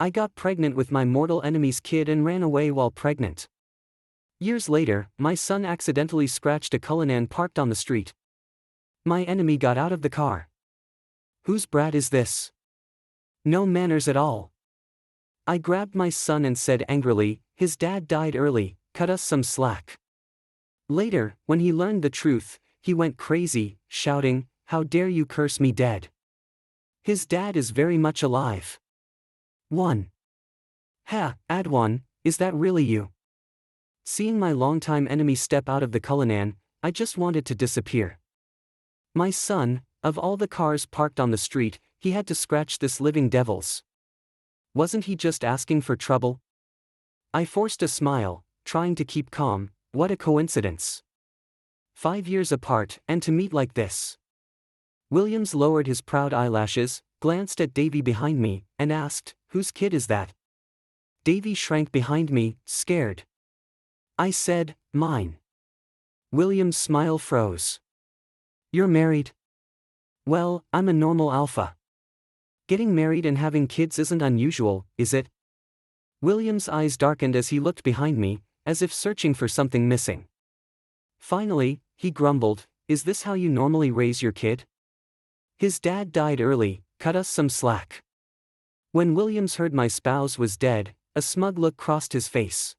I got pregnant with my mortal enemy's kid and ran away while pregnant. Years later, my son accidentally scratched a Cullinan parked on the street. My enemy got out of the car. Whose brat is this? No manners at all. I grabbed my son and said angrily, his dad died early, cut us some slack. Later, when he learned the truth, he went crazy, shouting, how dare you curse me dead? His dad is very much alive. 1. Ha, Adwan, is that really you? Seeing my longtime enemy step out of the Cullinan, I just wanted to disappear. My son, of all the cars parked on the street, he had to scratch this living devil's. Wasn't he just asking for trouble? I forced a smile, trying to keep calm. What a coincidence. 5 years apart, and to meet like this. Williams lowered his proud eyelashes, glanced at Davey behind me, and asked, whose kid is that? Davey shrank behind me, scared. I said, mine. Williams' smile froze. You're married? Well, I'm a normal alpha. Getting married and having kids isn't unusual, is it? Williams' eyes darkened as he looked behind me, as if searching for something missing. Finally, he grumbled, is this how you normally raise your kid? His dad died early, cut us some slack. When Williams heard my spouse was dead, a smug look crossed his face.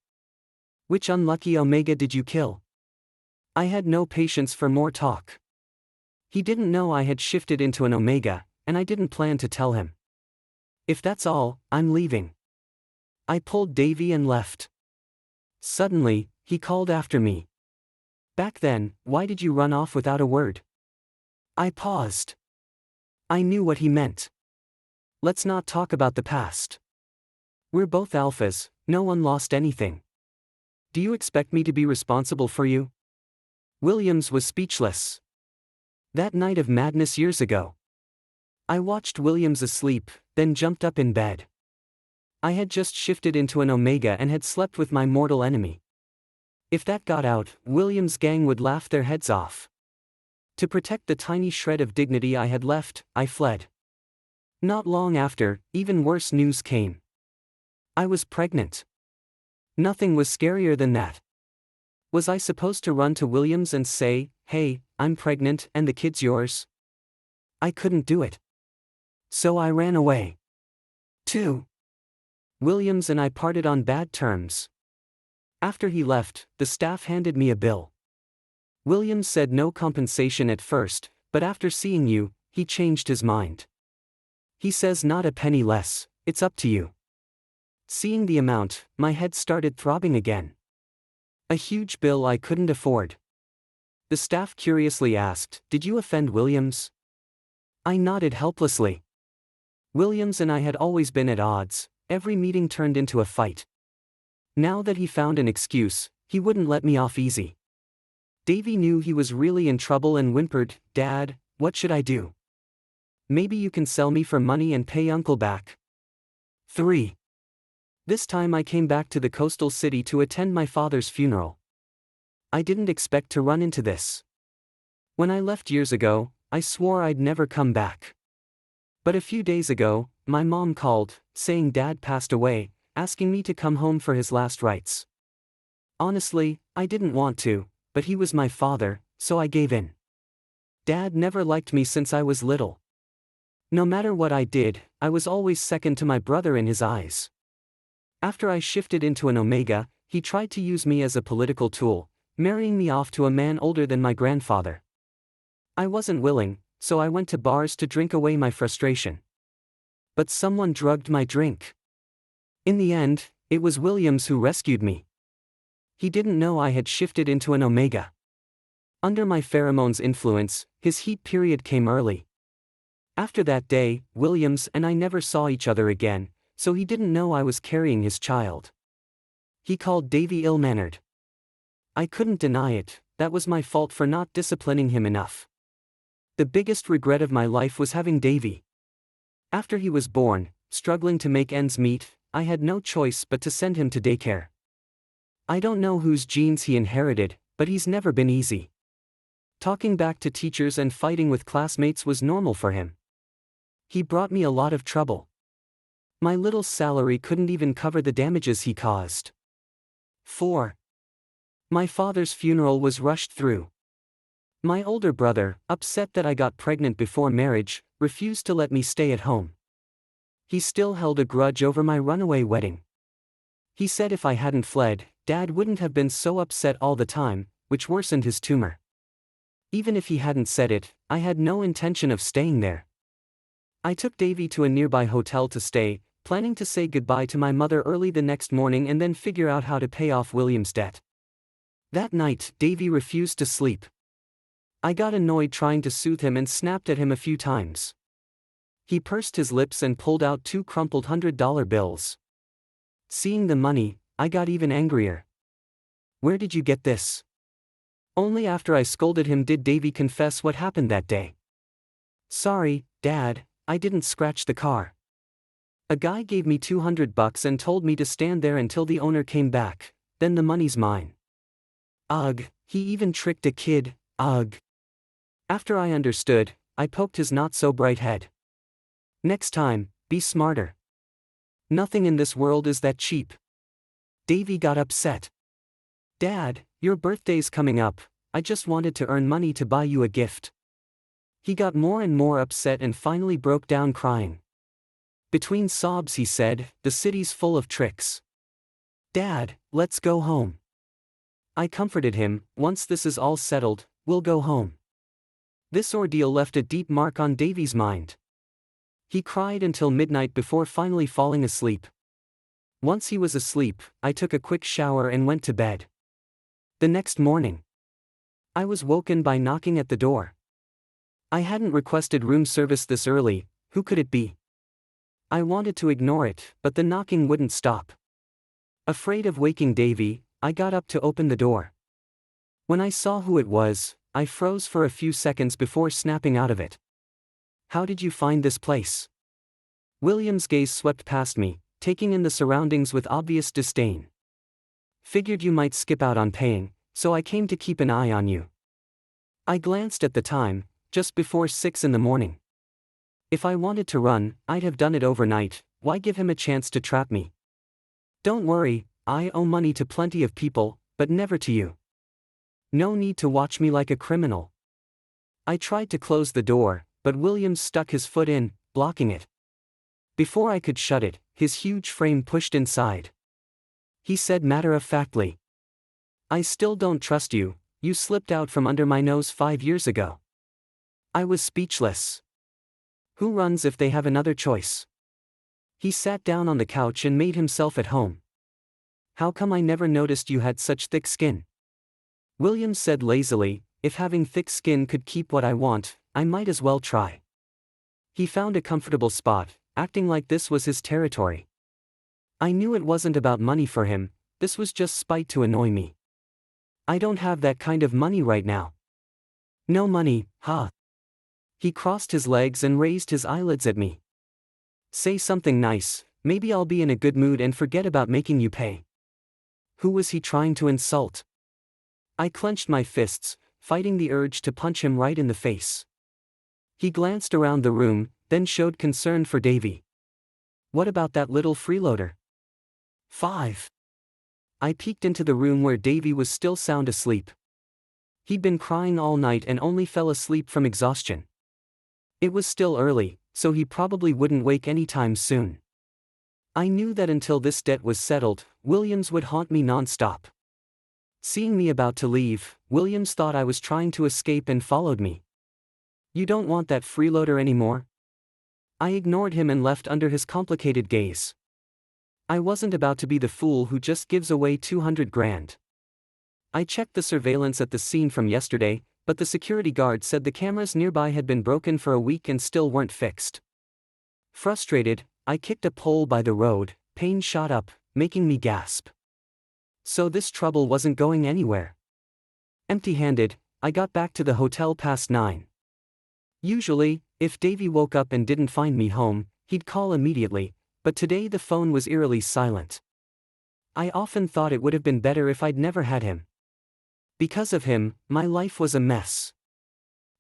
Which unlucky Omega did you kill? I had no patience for more talk. He didn't know I had shifted into an Omega, and I didn't plan to tell him. If that's all, I'm leaving. I pulled Davey and left. Suddenly, he called after me. Back then, why did you run off without a word? I paused. I knew what he meant. Let's not talk about the past. We're both alphas, no one lost anything. Do you expect me to be responsible for you? Williams was speechless. That night of madness years ago. I watched Williams asleep, then jumped up in bed. I had just shifted into an Omega and had slept with my mortal enemy. If that got out, Williams' gang would laugh their heads off. To protect the tiny shred of dignity I had left, I fled. Not long after, even worse news came. I was pregnant. Nothing was scarier than that. Was I supposed to run to Williams and say, hey, I'm pregnant and the kid's yours? I couldn't do it. So I ran away. 2. Williams and I parted on bad terms. After he left, the staff handed me a bill. Williams said no compensation at first, but after seeing you, he changed his mind. He says not a penny less, it's up to you. Seeing the amount, my head started throbbing again. A huge bill I couldn't afford. The staff curiously asked, did you offend Williams? I nodded helplessly. Williams and I had always been at odds, every meeting turned into a fight. Now that he found an excuse, he wouldn't let me off easy. Davey knew he was really in trouble and whimpered, Dad, what should I do? Maybe you can sell me for money and pay Uncle back. 3. This time I came back to the coastal city to attend my father's funeral. I didn't expect to run into this. When I left years ago, I swore I'd never come back. But a few days ago, my mom called, saying Dad passed away, asking me to come home for his last rites. Honestly, I didn't want to, but he was my father, so I gave in. Dad never liked me since I was little. No matter what I did, I was always second to my brother in his eyes. After I shifted into an Omega, he tried to use me as a political tool, marrying me off to a man older than my grandfather. I wasn't willing, so I went to bars to drink away my frustration. But someone drugged my drink. In the end, it was Williams who rescued me. He didn't know I had shifted into an Omega. Under my pheromones' influence, his heat period came early. After that day, Williams and I never saw each other again, so he didn't know I was carrying his child. He called Davey ill-mannered. I couldn't deny it, that was my fault for not disciplining him enough. The biggest regret of my life was having Davey. After he was born, struggling to make ends meet, I had no choice but to send him to daycare. I don't know whose genes he inherited, but he's never been easy. Talking back to teachers and fighting with classmates was normal for him. He brought me a lot of trouble. My little salary couldn't even cover the damages he caused. 4. My father's funeral was rushed through. My older brother, upset that I got pregnant before marriage, refused to let me stay at home. He still held a grudge over my runaway wedding. He said if I hadn't fled, Dad wouldn't have been so upset all the time, which worsened his tumor. Even if he hadn't said it, I had no intention of staying there. I took Davey to a nearby hotel to stay, planning to say goodbye to my mother early the next morning and then figure out how to pay off William's debt. That night, Davey refused to sleep. I got annoyed trying to soothe him and snapped at him a few times. He pursed his lips and pulled out 2 crumpled $100 bills. Seeing the money, I got even angrier. Where did you get this? Only after I scolded him did Davey confess what happened that day. Sorry, Dad, I didn't scratch the car. A guy gave me $200 and told me to stand there until the owner came back, then the money's mine. Ugh, he even tricked a kid, ugh. After I understood, I poked his not-so-bright head. Next time, be smarter. Nothing in this world is that cheap. Davey got upset. Dad, your birthday's coming up, I just wanted to earn money to buy you a gift. He got more and more upset and finally broke down crying. Between sobs he said, the city's full of tricks. Dad, let's go home. I comforted him, once this is all settled, we'll go home. This ordeal left a deep mark on Davey's mind. He cried until midnight before finally falling asleep. Once he was asleep, I took a quick shower and went to bed. The next morning, I was woken by knocking at the door. I hadn't requested room service this early, who could it be? I wanted to ignore it, but the knocking wouldn't stop. Afraid of waking Davey, I got up to open the door. When I saw who it was, I froze for a few seconds before snapping out of it. How did you find this place? William's gaze swept past me, taking in the surroundings with obvious disdain. Figured you might skip out on paying, so I came to keep an eye on you. I glanced at the time, just before 6 in the morning. If I wanted to run, I'd have done it overnight, why give him a chance to trap me? Don't worry, I owe money to plenty of people, but never to you. No need to watch me like a criminal. I tried to close the door, but Williams stuck his foot in, blocking it. Before I could shut it, his huge frame pushed inside. He said matter-of-factly, I still don't trust you, you slipped out from under my nose 5 years ago. I was speechless. Who runs if they have another choice? He sat down on the couch and made himself at home. How come I never noticed you had such thick skin? Williams said lazily, if having thick skin could keep what I want, I might as well try. He found a comfortable spot, acting like this was his territory. I knew it wasn't about money for him, this was just spite to annoy me. I don't have that kind of money right now. No money, huh? He crossed his legs and raised his eyelids at me. Say something nice, maybe I'll be in a good mood and forget about making you pay. Who was he trying to insult? I clenched my fists, fighting the urge to punch him right in the face. He glanced around the room, then showed concern for Davey. What about that little freeloader? 5. I peeked into the room where Davey was still sound asleep. He'd been crying all night and only fell asleep from exhaustion. It was still early, so he probably wouldn't wake anytime soon. I knew that until this debt was settled, Williams would haunt me non-stop. Seeing me about to leave, Williams thought I was trying to escape and followed me. You don't want that freeloader anymore? I ignored him and left under his complicated gaze. I wasn't about to be the fool who just gives away 200 grand. I checked the surveillance at the scene from yesterday, but the security guard said the cameras nearby had been broken for a week and still weren't fixed. Frustrated, I kicked a pole by the road, pain shot up, making me gasp. So this trouble wasn't going anywhere. Empty-handed, I got back to the hotel past 9. Usually, if Davey woke up and didn't find me home, he'd call immediately, but today the phone was eerily silent. I often thought it would have been better if I'd never had him. Because of him, my life was a mess.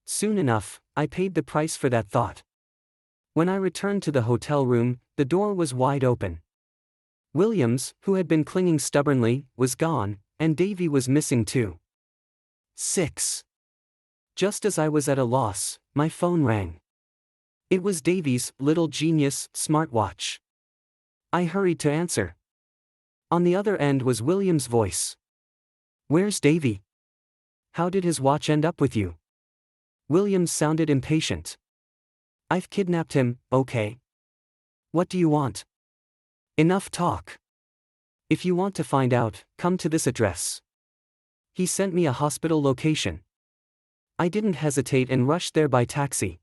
Soon enough, I paid the price for that thought. When I returned to the hotel room, the door was wide open. Williams, who had been clinging stubbornly, was gone, and Davey was missing too. 6. Just as I was at a loss, my phone rang. It was Davey's little genius smartwatch. I hurried to answer. On the other end was William's voice. "Where's Davey? How did his watch end up with you?" Williams sounded impatient. "I've kidnapped him, okay? What do you want?" "Enough talk. If you want to find out, come to this address." He sent me a hospital location. I didn't hesitate and rushed there by taxi.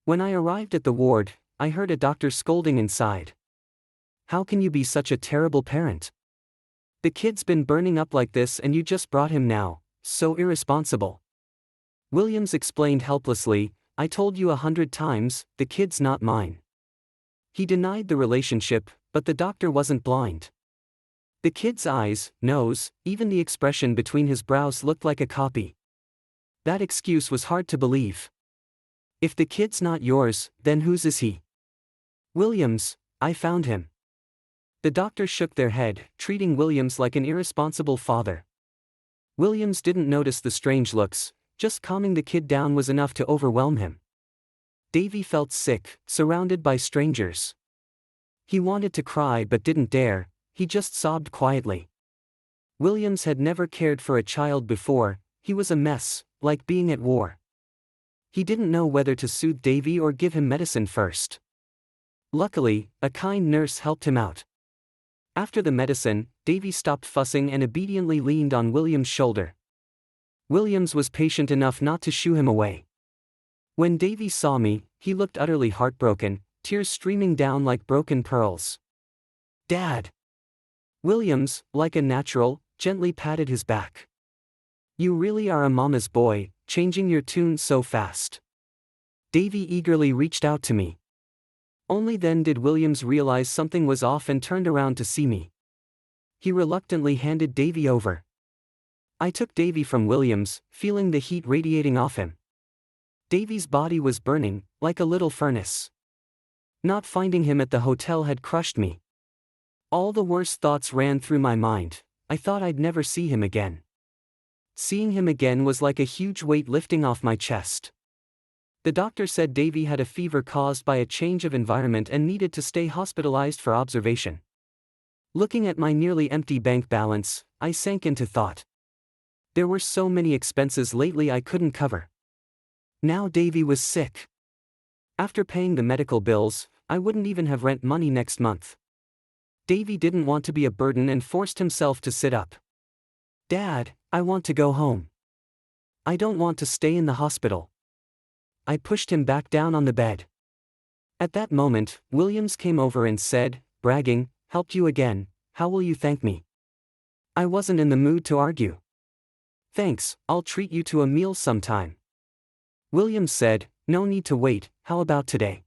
When I arrived at the ward, I heard a doctor scolding inside. "How can you be such a terrible parent? The kid's been burning up like this and you just brought him now, so irresponsible." Williams explained helplessly, "I told you 100 times, the kid's not mine." He denied the relationship, but the doctor wasn't blind. The kid's eyes, nose, even the expression between his brows looked like a copy. That excuse was hard to believe. "If the kid's not yours, then whose is he?" "Williams, I found him." The doctor shook their head, treating Williams like an irresponsible father. Williams didn't notice the strange looks, just calming the kid down was enough to overwhelm him. Davey felt sick, surrounded by strangers. He wanted to cry but didn't dare, he just sobbed quietly. Williams had never cared for a child before, he was a mess, like being at war. He didn't know whether to soothe Davey or give him medicine first. Luckily, a kind nurse helped him out. After the medicine, Davey stopped fussing and obediently leaned on Williams' shoulder. Williams was patient enough not to shoo him away. When Davey saw me, he looked utterly heartbroken, tears streaming down like broken pearls. "Dad!" Williams, like a natural, gently patted his back. "You really are a mama's boy, changing your tune so fast." Davey eagerly reached out to me. Only then did Williams realize something was off and turned around to see me. He reluctantly handed Davey over. I took Davey from Williams, feeling the heat radiating off him. Davey's body was burning, like a little furnace. Not finding him at the hotel had crushed me. All the worst thoughts ran through my mind. I thought I'd never see him again. Seeing him again was like a huge weight lifting off my chest. The doctor said Davey had a fever caused by a change of environment and needed to stay hospitalized for observation. Looking at my nearly empty bank balance, I sank into thought. There were so many expenses lately I couldn't cover. Now Davey was sick. After paying the medical bills, I wouldn't even have rent money next month. Davey didn't want to be a burden and forced himself to sit up. "Dad, I want to go home. I don't want to stay in the hospital." I pushed him back down on the bed. At that moment, Williams came over and said, bragging, "Helped you again, how will you thank me?" I wasn't in the mood to argue. "Thanks, I'll treat you to a meal sometime." Williams said, "No need to wait, how about today?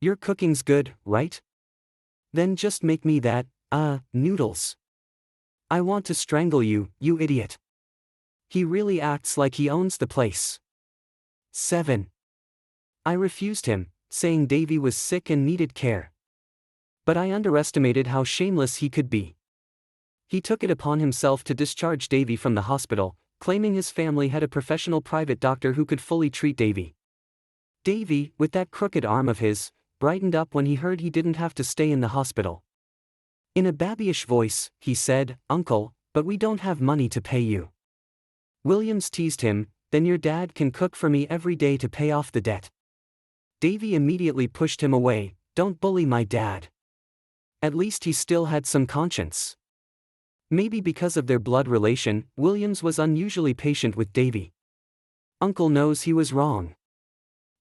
Your cooking's good, right? Then just make me that, noodles. I want to strangle you, you idiot." He really acts like he owns the place. 7. I refused him, saying Davey was sick and needed care. But I underestimated how shameless he could be. He took it upon himself to discharge Davey from the hospital, claiming his family had a professional private doctor who could fully treat Davey. Davey, with that crooked arm of his, brightened up when he heard he didn't have to stay in the hospital. In a babyish voice, he said, "Uncle, but we don't have money to pay you." Williams teased him, "Then your dad can cook for me every day to pay off the debt." Davey immediately pushed him away, "Don't bully my dad. At least he still had some conscience." Maybe because of their blood relation, Williams was unusually patient with Davey. "Uncle knows he was wrong.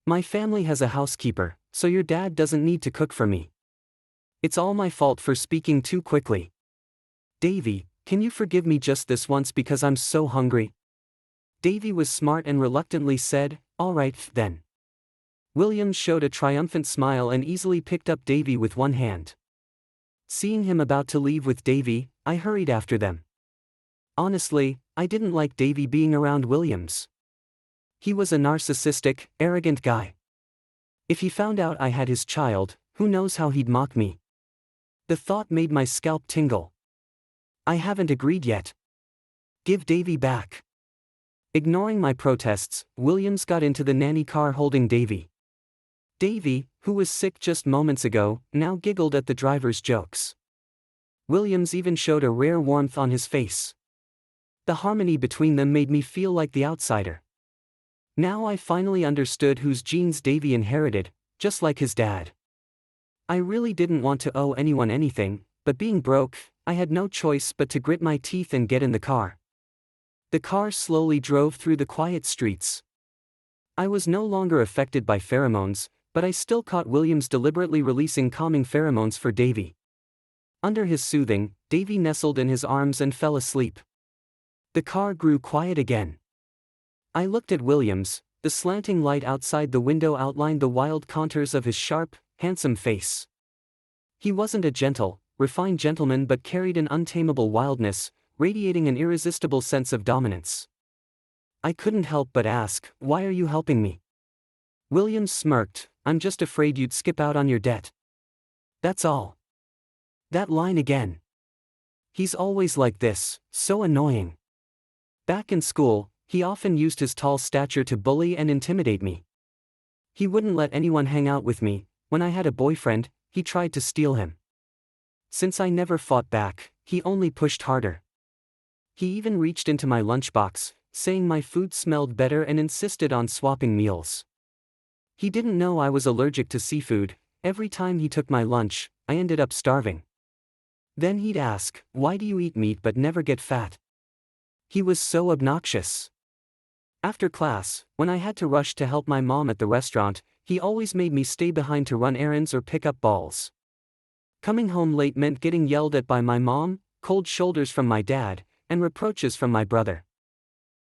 My family has a housekeeper, so your dad doesn't need to cook for me. It's all my fault for speaking too quickly. Davey, can you forgive me just this once because I'm so hungry?" Davey was smart and reluctantly said, "All right, then." Williams showed a triumphant smile and easily picked up Davey with one hand. Seeing him about to leave with Davey, I hurried after them. Honestly, I didn't like Davey being around Williams. He was a narcissistic, arrogant guy. If he found out I had his child, who knows how he'd mock me. The thought made my scalp tingle. I haven't agreed yet. Give Davey back. Ignoring my protests, Williams got into the nanny car holding Davey. Davey, who was sick just moments ago, now giggled at the driver's jokes. Williams even showed a rare warmth on his face. The harmony between them made me feel like the outsider. Now I finally understood whose genes Davey inherited, just like his dad. I really didn't want to owe anyone anything, but being broke, I had no choice but to grit my teeth and get in the car. The car slowly drove through the quiet streets. I was no longer affected by pheromones, but I still caught Williams deliberately releasing calming pheromones for Davey. Under his soothing, Davey nestled in his arms and fell asleep. The car grew quiet again. I looked at Williams. The slanting light outside the window outlined the wild contours of his sharp, handsome face. He wasn't a gentle, refined gentleman but carried an untamable wildness, radiating an irresistible sense of dominance. I couldn't help but ask, "Why are you helping me?" Williams smirked, "I'm just afraid you'd skip out on your debt. That's all." That line again. He's always like this, so annoying. Back in school, he often used his tall stature to bully and intimidate me. He wouldn't let anyone hang out with me. When I had a boyfriend, he tried to steal him. Since I never fought back, he only pushed harder. He even reached into my lunchbox, saying my food smelled better and insisted on swapping meals. He didn't know I was allergic to seafood. Every time he took my lunch, I ended up starving. Then he'd ask, "Why do you eat meat but never get fat?" He was so obnoxious. After class, when I had to rush to help my mom at the restaurant, he always made me stay behind to run errands or pick up balls. Coming home late meant getting yelled at by my mom, cold shoulders from my dad, and reproaches from my brother.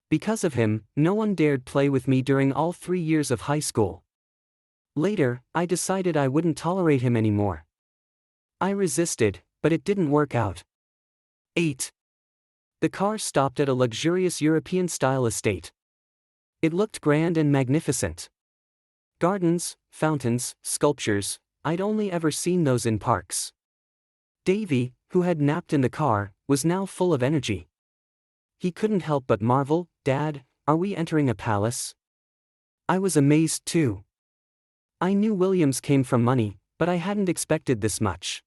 Because of him, no one dared play with me during all 3 years of high school. Later, I decided I wouldn't tolerate him anymore. I resisted, but it didn't work out. 8. The car stopped at a luxurious European-style estate. It looked grand and magnificent. Gardens, fountains, sculptures, I'd only ever seen those in parks. Davey, who had napped in the car, was now full of energy. He couldn't help but marvel, "Dad, are we entering a palace?" I was amazed too. I knew Williams came from money, but I hadn't expected this much.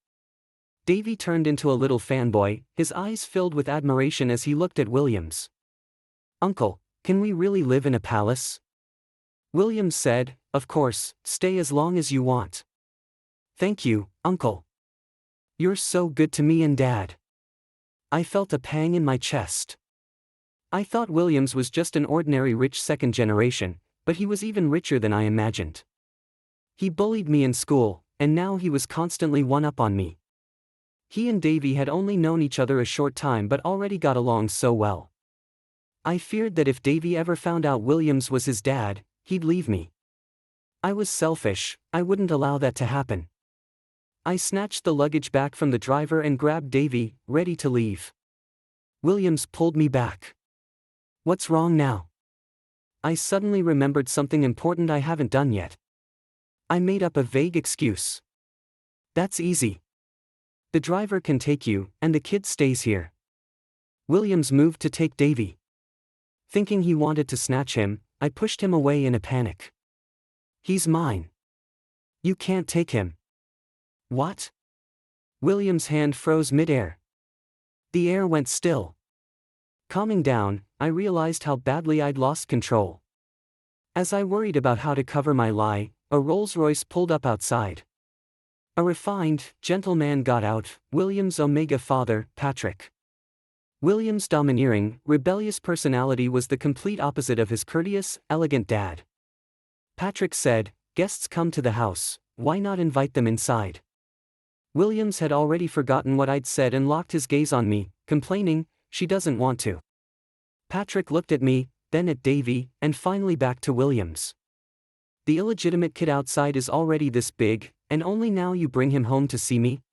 Davey turned into a little fanboy, his eyes filled with admiration as he looked at Williams. "Uncle, can we really live in a palace?" Williams said, "Of course, stay as long as you want." "Thank you, Uncle. You're so good to me and Dad." I felt a pang in my chest. I thought Williams was just an ordinary rich second generation, but he was even richer than I imagined. He bullied me in school, and now he was constantly one-up on me. He and Davey had only known each other a short time but already got along so well. I feared that if Davey ever found out Williams was his dad, he'd leave me. I was selfish, I wouldn't allow that to happen. I snatched the luggage back from the driver and grabbed Davey, ready to leave. Williams pulled me back. "What's wrong now?" I suddenly remembered something important I haven't done yet. I made up a vague excuse. "That's easy. The driver can take you, and the kid stays here." Williams moved to take Davey. Thinking he wanted to snatch him, I pushed him away in a panic. "He's mine. You can't take him." "What?" Williams' hand froze midair. The air went still. Calming down, I realized how badly I'd lost control. As I worried about how to cover my lie, a Rolls-Royce pulled up outside. A refined, gentle man got out, Williams' Omega father, Patrick. Williams' domineering, rebellious personality was the complete opposite of his courteous, elegant dad. Patrick said, "Guests come to the house, why not invite them inside?" Williams had already forgotten what I'd said and locked his gaze on me, complaining, "She doesn't want to." Patrick looked at me, then at Davey, and finally back to Williams. "The illegitimate kid outside is already this big, and only now you bring him home to see me?"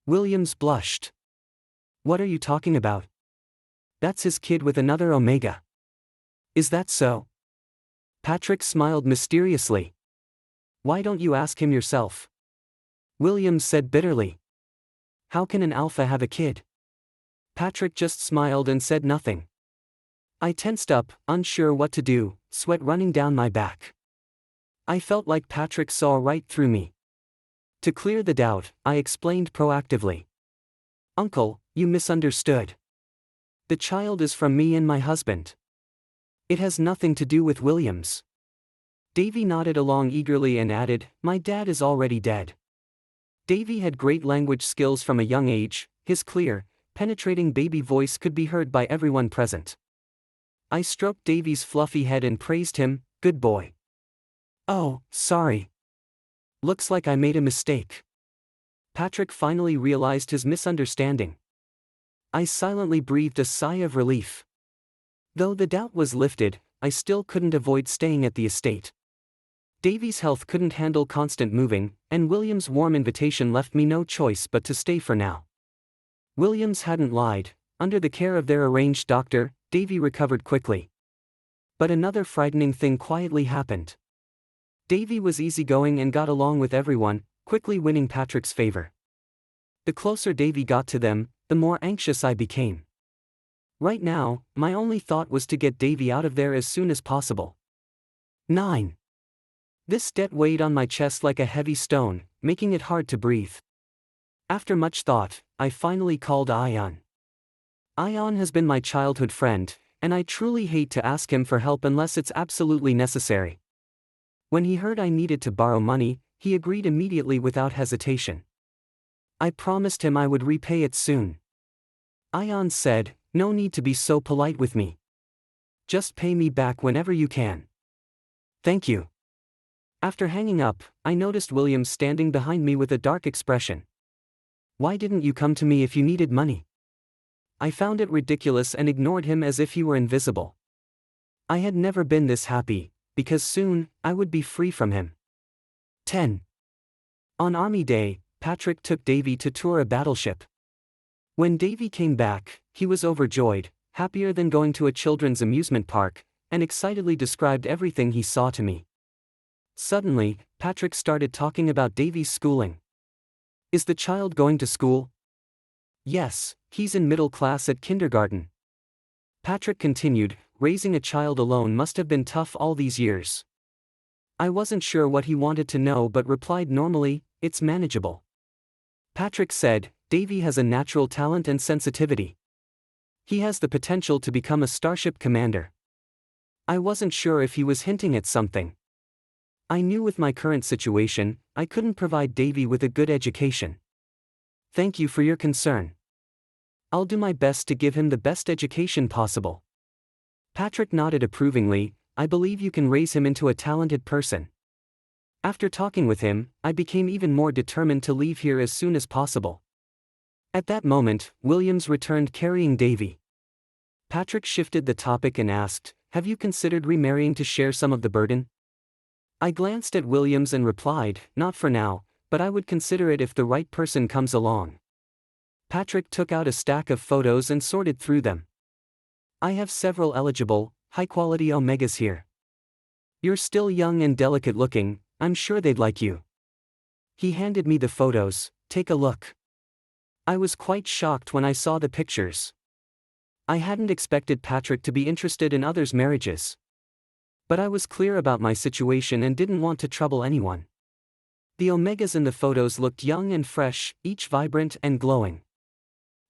Williams blushed. "What are you talking about? That's his kid with another Omega." "Is that so?" Patrick smiled mysteriously. Why don't you ask him yourself? Williams said bitterly. How can an alpha have a kid? Patrick just smiled and said nothing. I tensed up, unsure what to do, sweat running down my back. I felt like Patrick saw right through me. To clear the doubt, I explained proactively. Uncle, you misunderstood. The child is from me and my husband. It has nothing to do with Williams. Davey nodded along eagerly and added, my dad is already dead. Davey had great language skills from a young age. His clear, penetrating baby voice could be heard by everyone present. I stroked Davey's fluffy head and praised him, good boy. Oh, sorry. Looks like I made a mistake. Patrick finally realized his misunderstanding. I silently breathed a sigh of relief. Though the doubt was lifted, I still couldn't avoid staying at the estate. Davey's health couldn't handle constant moving, and William's warm invitation left me no choice but to stay for now. Williams hadn't lied. Under the care of their arranged doctor, Davey recovered quickly. But another frightening thing quietly happened. Davey was easygoing and got along with everyone, quickly winning Patrick's favor. The closer Davey got to them, the more anxious I became. Right now, my only thought was to get Davey out of there as soon as possible. 9. This debt weighed on my chest like a heavy stone, making it hard to breathe. After much thought, I finally called Adwan. Adwan has been my childhood friend, and I truly hate to ask him for help unless it's absolutely necessary. When he heard I needed to borrow money, he agreed immediately without hesitation. I promised him I would repay it soon. Adwan said, no need to be so polite with me. Just pay me back whenever you can. Thank you. After hanging up, I noticed Williams standing behind me with a dark expression. Why didn't you come to me if you needed money? I found it ridiculous and ignored him as if he were invisible. I had never been this happy, because soon, I would be free from him. 10. On Army Day, Patrick took Davey to tour a battleship. When Davey came back, he was overjoyed, happier than going to a children's amusement park, and excitedly described everything he saw to me. Suddenly, Patrick started talking about Davey's schooling. Is the child going to school? Yes, he's in middle class at kindergarten. Patrick continued, raising a child alone must have been tough all these years. I wasn't sure what he wanted to know but replied normally, it's manageable. Patrick said, Davey has a natural talent and sensitivity. He has the potential to become a starship commander. I wasn't sure if he was hinting at something. I knew with my current situation, I couldn't provide Davey with a good education. Thank you for your concern. I'll do my best to give him the best education possible. Patrick nodded approvingly, I believe you can raise him into a talented person. After talking with him, I became even more determined to leave here as soon as possible. At that moment, Williams returned carrying Davey. Patrick shifted the topic and asked, have you considered remarrying to share some of the burden? I glanced at Williams and replied, not for now, but I would consider it if the right person comes along. Patrick took out a stack of photos and sorted through them. I have several eligible, high-quality Omegas here. You're still young and delicate looking, I'm sure they'd like you. He handed me the photos, take a look. I was quite shocked when I saw the pictures. I hadn't expected Patrick to be interested in others' marriages. But I was clear about my situation and didn't want to trouble anyone. The Omegas in the photos looked young and fresh, each vibrant and glowing.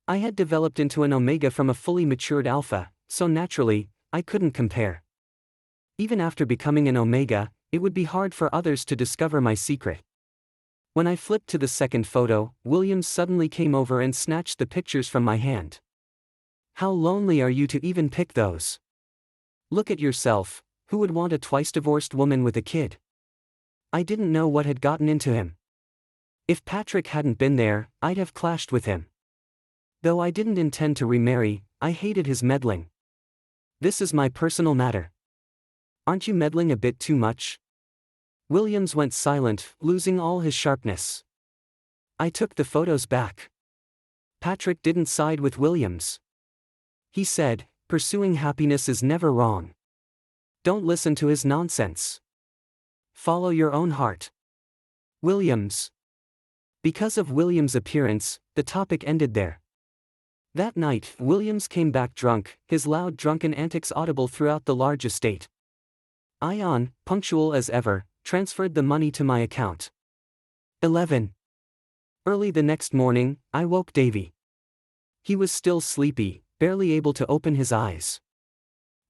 I had developed into an Omega from a fully matured alpha, so naturally, I couldn't compare. Even after becoming an Omega, it would be hard for others to discover my secret. When I flipped to the second photo, Williams suddenly came over and snatched the pictures from my hand. How lonely are you to even pick those? Look at yourself. Who would want a twice-divorced woman with a kid? I didn't know what had gotten into him. If Patrick hadn't been there, I'd have clashed with him. Though I didn't intend to remarry, I hated his meddling. This is my personal matter. Aren't you meddling a bit too much? Williams went silent, losing all his sharpness. I took the photos back. Patrick didn't side with Williams. He said, pursuing happiness is never wrong. Don't listen to his nonsense. Follow your own heart. Williams. Because of Williams' appearance, the topic ended there. That night, Williams came back drunk, his loud drunken antics audible throughout the large estate. Ion, punctual as ever, transferred the money to my account. 11. Early the next morning, I woke Davey. He was still sleepy, barely able to open his eyes.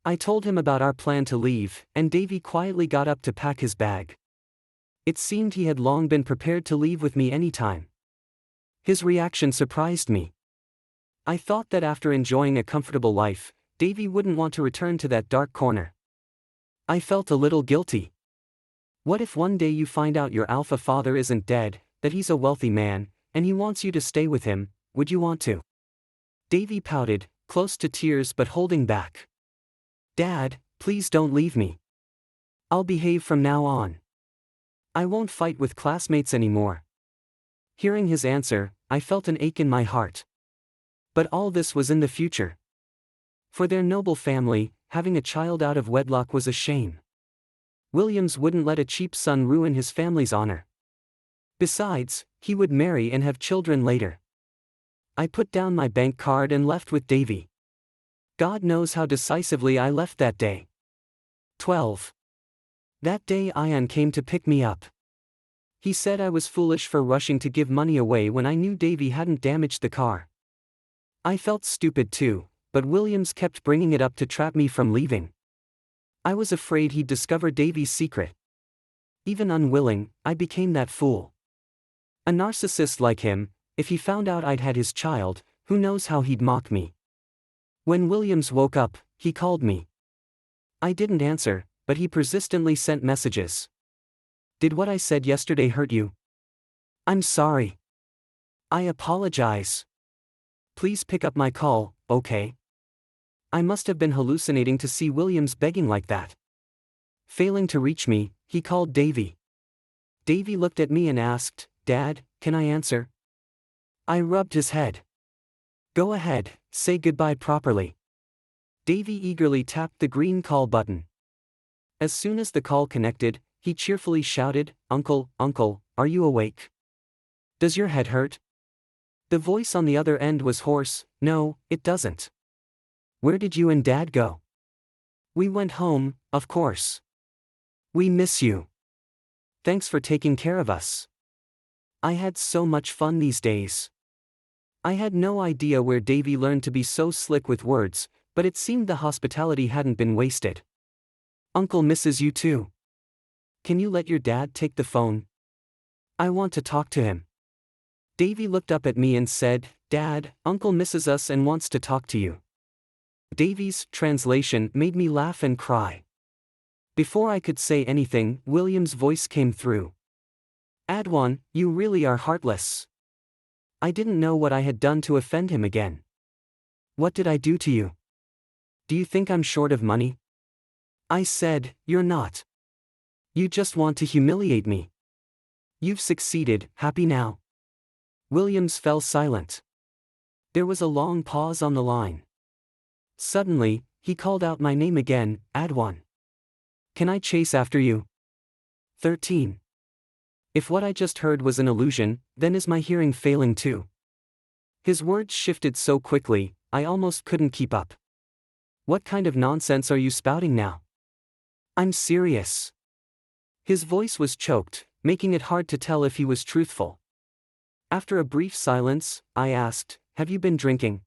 I told him about our plan to leave, and Davey quietly got up to pack his bag. It seemed he had long been prepared to leave with me anytime. His reaction surprised me. I thought that after enjoying a comfortable life, Davey wouldn't want to return to that dark corner. I felt a little guilty. What if one day you find out your alpha father isn't dead, that he's a wealthy man, and he wants you to stay with him? Would you want to? Davey pouted, close to tears but holding back. Dad, please don't leave me. I'll behave from now on. I won't fight with classmates anymore. Hearing his answer, I felt an ache in my heart. But all this was in the future. For their noble family, having a child out of wedlock was a shame. Williams wouldn't let a cheap son ruin his family's honor. Besides, he would marry and have children later. I put down my bank card and left with Davey. God knows how decisively I left that day. 12. That day Ion came to pick me up. He said I was foolish for rushing to give money away when I knew Davey hadn't damaged the car. I felt stupid too, but Williams kept bringing it up to trap me from leaving. I was afraid he'd discover Davey's secret. Even unwilling, I became that fool. A narcissist like him, if he found out I'd had his child, who knows how he'd mock me. When Williams woke up, he called me. I didn't answer, but he persistently sent messages. Did what I said yesterday hurt you? I'm sorry. I apologize. Please pick up my call, okay? I must have been hallucinating to see Williams begging like that. Failing to reach me, he called Davey. Davey looked at me and asked, Dad, can I answer? I rubbed his head. Go ahead, say goodbye properly. Davey eagerly tapped the green call button. As soon as the call connected, he cheerfully shouted, Uncle, are you awake? Does your head hurt? The voice on the other end was hoarse. No, it doesn't. Where did you and Dad go? We went home, of course. We miss you. Thanks for taking care of us. I had so much fun these days. I had no idea where Davey learned to be so slick with words, but it seemed the hospitality hadn't been wasted. Uncle misses you too. Can you let your dad take the phone? I want to talk to him. Davey looked up at me and said, Dad, Uncle misses us and wants to talk to you. Davey's translation made me laugh and cry. Before I could say anything, William's voice came through. Adwan, you really are heartless. I didn't know what I had done to offend him again. What did I do to you? Do you think I'm short of money? I said, you're not. You just want to humiliate me. You've succeeded, happy now? Williams fell silent. There was a long pause on the line. Suddenly, he called out my name again, Adwan. Can I chase after you? 13. If what I just heard was an illusion, then is my hearing failing too? His words shifted so quickly, I almost couldn't keep up. What kind of nonsense are you spouting now? I'm serious. His voice was choked, making it hard to tell if he was truthful. After a brief silence, I asked, have you been drinking?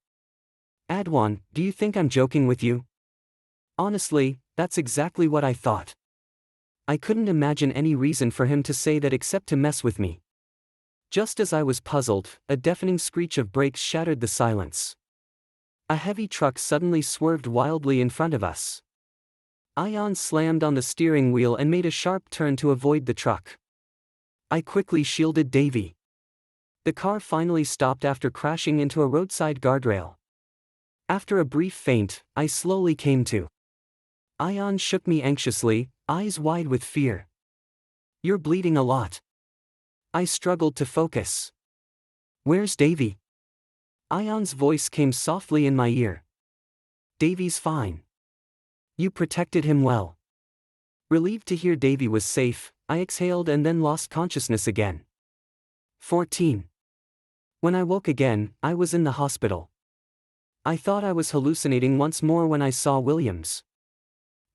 Adwan, do you think I'm joking with you? Honestly, that's exactly what I thought. I couldn't imagine any reason for him to say that except to mess with me. Just as I was puzzled, a deafening screech of brakes shattered the silence. A heavy truck suddenly swerved wildly in front of us. Ion slammed on the steering wheel and made a sharp turn to avoid the truck. I quickly shielded Davey. The car finally stopped after crashing into a roadside guardrail. After a brief feint, I slowly came to. Ion shook me anxiously, eyes wide with fear. You're bleeding a lot. I struggled to focus. Where's Davey? Ion's voice came softly in my ear. Davey's fine. You protected him well. Relieved to hear Davey was safe, I exhaled and then lost consciousness again. 14. When I woke again, I was in the hospital. I thought I was hallucinating once more when I saw Williams.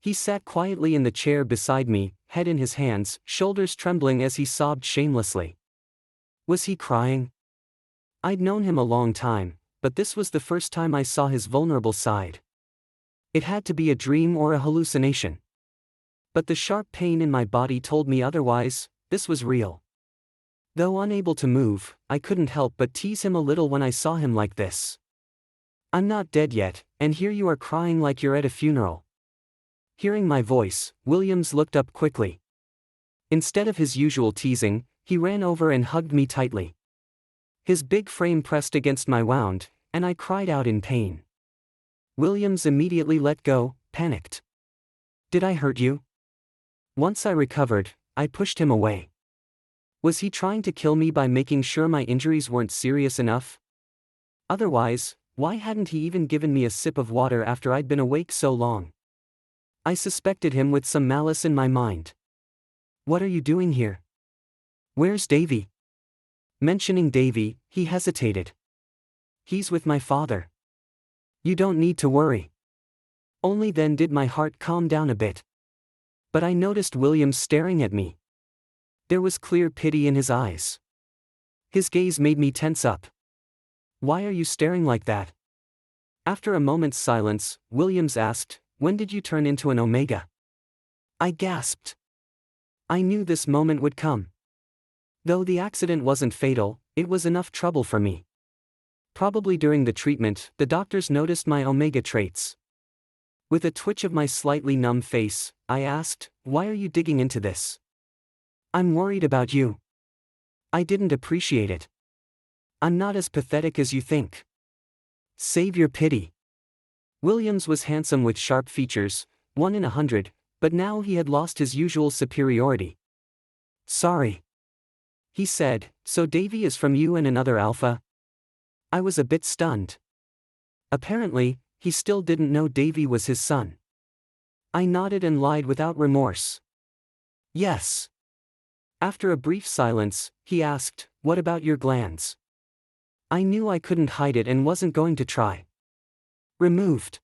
He sat quietly in the chair beside me, head in his hands, shoulders trembling as he sobbed shamelessly. Was he crying? I'd known him a long time, but this was the first time I saw his vulnerable side. It had to be a dream or a hallucination. But the sharp pain in my body told me otherwise. This was real. Though unable to move, I couldn't help but tease him a little when I saw him like this. I'm not dead yet, and here you are crying like you're at a funeral. Hearing my voice, Williams looked up quickly. Instead of his usual teasing, he ran over and hugged me tightly. His big frame pressed against my wound, and I cried out in pain. Williams immediately let go, panicked. Did I hurt you? Once I recovered, I pushed him away. Was he trying to kill me by making sure my injuries weren't serious enough? Otherwise, why hadn't he even given me a sip of water after I'd been awake so long? I suspected him with some malice in my mind. What are you doing here? Where's Davey? Mentioning Davey, he hesitated. He's with my father. You don't need to worry. Only then did my heart calm down a bit. But I noticed Williams staring at me. There was clear pity in his eyes. His gaze made me tense up. Why are you staring like that? After a moment's silence, Williams asked, when did you turn into an Omega? I gasped. I knew this moment would come. Though the accident wasn't fatal, it was enough trouble for me. Probably during the treatment, the doctors noticed my Omega traits. With a twitch of my slightly numb face, I asked, why are you digging into this? I'm worried about you. I didn't appreciate it. I'm not as pathetic as you think. Save your pity. Williams was handsome with sharp features, 1 in 100, but now he had lost his usual superiority. Sorry. He said, so Davey is from you and another alpha? I was a bit stunned. Apparently, he still didn't know Davey was his son. I nodded and lied without remorse. Yes. After a brief silence, he asked, what about your glands? I knew I couldn't hide it and wasn't going to try. Removed.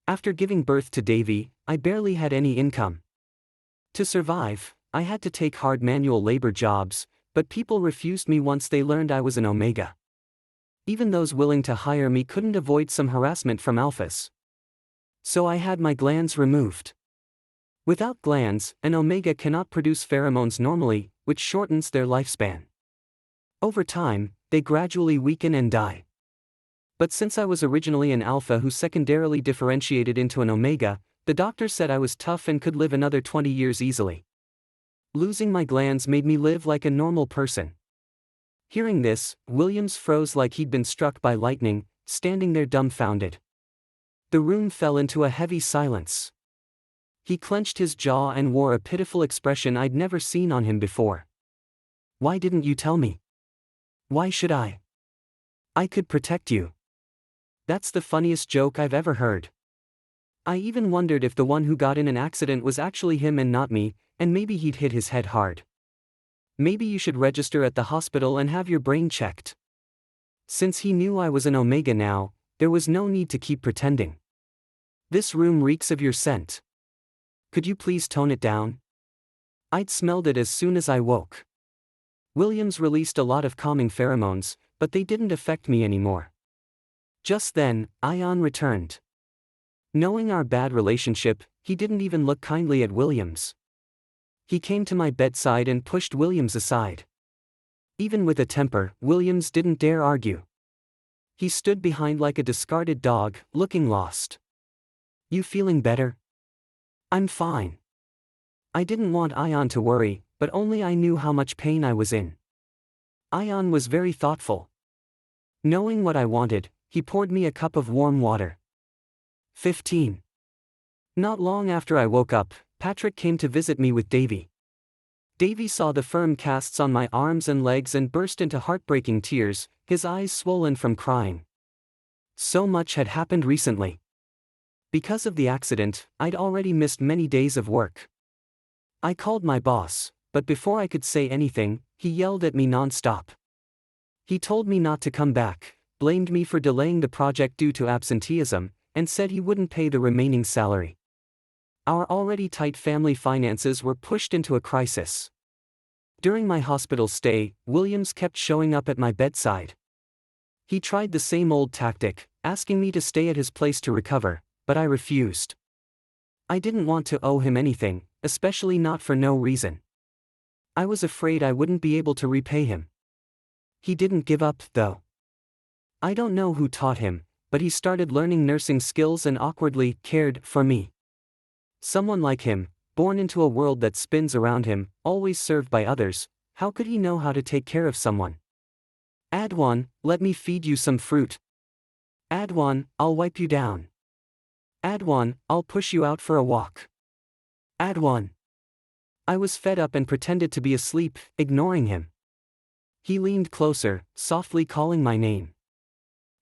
After giving birth to Davey, I barely had any income. To survive, I had to take hard manual labor jobs, but people refused me once they learned I was an Omega. Even those willing to hire me couldn't avoid some harassment from alphas. So I had my glands removed. Without glands, an Omega cannot produce pheromones normally, which shortens their lifespan. Over time, they gradually weaken and die. But since I was originally an alpha who secondarily differentiated into an Omega, the doctor said I was tough and could live another 20 years easily. Losing my glands made me live like a normal person. Hearing this, Williams froze like he'd been struck by lightning, standing there dumbfounded. The room fell into a heavy silence. He clenched his jaw and wore a pitiful expression I'd never seen on him before. Why didn't you tell me? Why should I? I could protect you. That's the funniest joke I've ever heard. I even wondered if the one who got in an accident was actually him and not me, and maybe he'd hit his head hard. Maybe you should register at the hospital and have your brain checked. Since he knew I was an Omega now, there was no need to keep pretending. This room reeks of your scent. Could you please tone it down? I'd smelled it as soon as I woke. Williams released a lot of calming pheromones, but they didn't affect me anymore. Just then, Ion returned. Knowing our bad relationship, he didn't even look kindly at Williams. He came to my bedside and pushed Williams aside. Even with a temper, Williams didn't dare argue. He stood behind like a discarded dog, looking lost. You feeling better? I'm fine. I didn't want Ion to worry, but only I knew how much pain I was in. Ion was very thoughtful. Knowing what I wanted, he poured me a cup of warm water. 15. Not long after I woke up, Patrick came to visit me with Davey. Davey saw the firm casts on my arms and legs and burst into heartbreaking tears, his eyes swollen from crying. So much had happened recently. Because of the accident, I'd already missed many days of work. I called my boss, but before I could say anything, he yelled at me non-stop. He told me not to come back, blamed me for delaying the project due to absenteeism, and said he wouldn't pay the remaining salary. Our already tight family finances were pushed into a crisis. During my hospital stay, Williams kept showing up at my bedside. He tried the same old tactic, asking me to stay at his place to recover, but I refused. I didn't want to owe him anything, especially not for no reason. I was afraid I wouldn't be able to repay him. He didn't give up, though. I don't know who taught him, but he started learning nursing skills and awkwardly cared for me. Someone like him, born into a world that spins around him, always served by others, how could he know how to take care of someone? Adwan, let me feed you some fruit. Adwan, I'll wipe you down. Adwan, I'll push you out for a walk. Adwan. I was fed up and pretended to be asleep, ignoring him. He leaned closer, softly calling my name.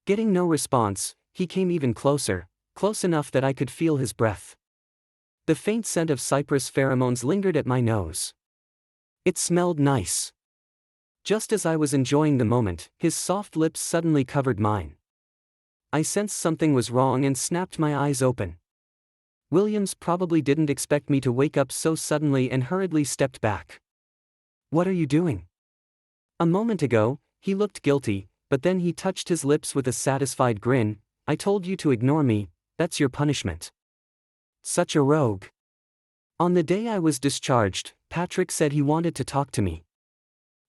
Getting no response, he came even closer, close enough that I could feel his breath. The faint scent of cypress pheromones lingered at my nose. It smelled nice. Just as I was enjoying the moment, his soft lips suddenly covered mine. I sensed something was wrong and snapped my eyes open. Williams probably didn't expect me to wake up so suddenly and hurriedly stepped back. What are you doing? A moment ago, he looked guilty, but then he touched his lips with a satisfied grin. I told you to ignore me, that's your punishment. Such a rogue. On the day I was discharged, Patrick said he wanted to talk to me.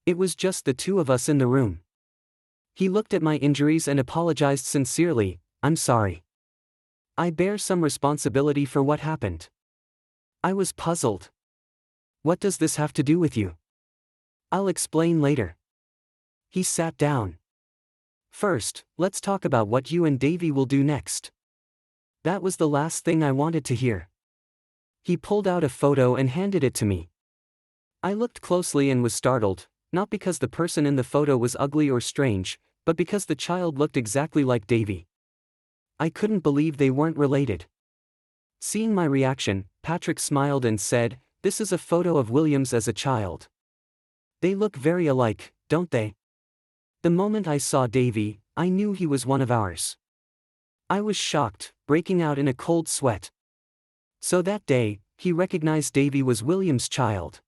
It was just the two of us in the room. He looked at my injuries and apologized sincerely. I'm sorry. I bear some responsibility for what happened. I was puzzled. What does this have to do with you? I'll explain later. He sat down. First, let's talk about what you and Davey will do next. That was the last thing I wanted to hear. He pulled out a photo and handed it to me. I looked closely and was startled, not because the person in the photo was ugly or strange, but because the child looked exactly like Davey. I couldn't believe they weren't related. Seeing my reaction, Patrick smiled and said, "This is a photo of Williams as a child. They look very alike, don't they?" The moment I saw Davey, I knew he was one of ours. I was shocked, breaking out in a cold sweat. So that day, he recognized Davey was Williams' child.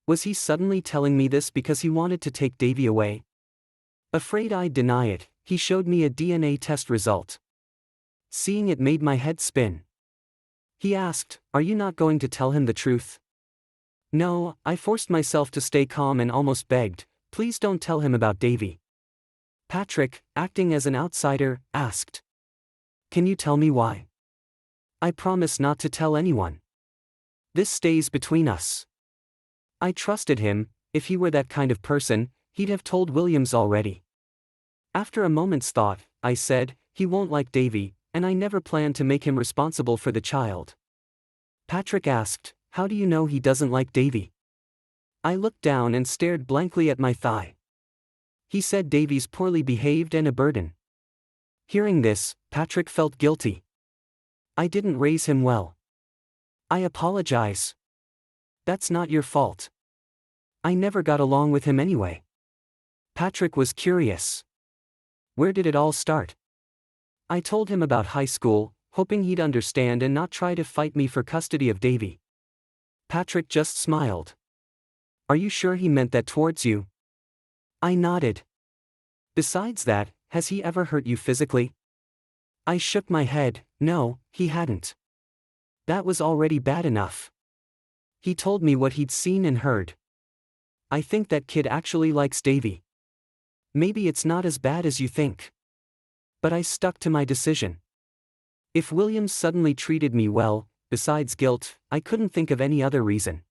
Was he suddenly telling me this because he wanted to take Davey away? Afraid I'd deny it, he showed me a DNA test result. Seeing it made my head spin. He asked, "Are you not going to tell him the truth?" No, I forced myself to stay calm and almost begged, "Please don't tell him about Davey." Patrick, acting as an outsider, asked, "Can you tell me why?" I promise not to tell anyone. This stays between us. I trusted him. If he were that kind of person, he'd have told Williams already. After a moment's thought, I said, "He won't like Davey, and I never planned to make him responsible for the child." Patrick asked, "How do you know he doesn't like Davey?" I looked down and stared blankly at my thigh. He said Davey's poorly behaved and a burden. Hearing this, Patrick felt guilty. I didn't raise him well. I apologize. That's not your fault. I never got along with him anyway. Patrick was curious. Where did it all start? I told him about high school, hoping he'd understand and not try to fight me for custody of Davey. Patrick just smiled. Are you sure he meant that towards you? I nodded. Besides that, has he ever hurt you physically? I shook my head. No, he hadn't. That was already bad enough. He told me what he'd seen and heard. I think that kid actually likes Davey. Maybe it's not as bad as you think. But I stuck to my decision. If Williams suddenly treated me well, besides guilt, I couldn't think of any other reason.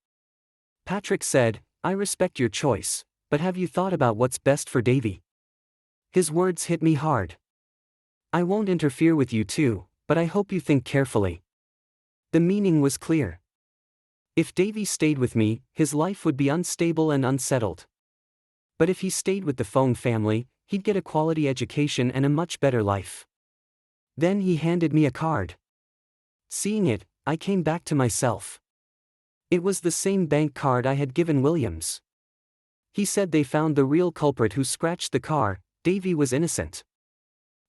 Patrick said, "I respect your choice, but have you thought about what's best for Davey?" His words hit me hard. I won't interfere with you too, but I hope you think carefully. The meaning was clear. If Davey stayed with me, his life would be unstable and unsettled. But if he stayed with the Phone family, he'd get a quality education and a much better life. Then he handed me a card. Seeing it, I came back to myself. It was the same bank card I had given Williams. He said they found the real culprit who scratched the car. Davey was innocent.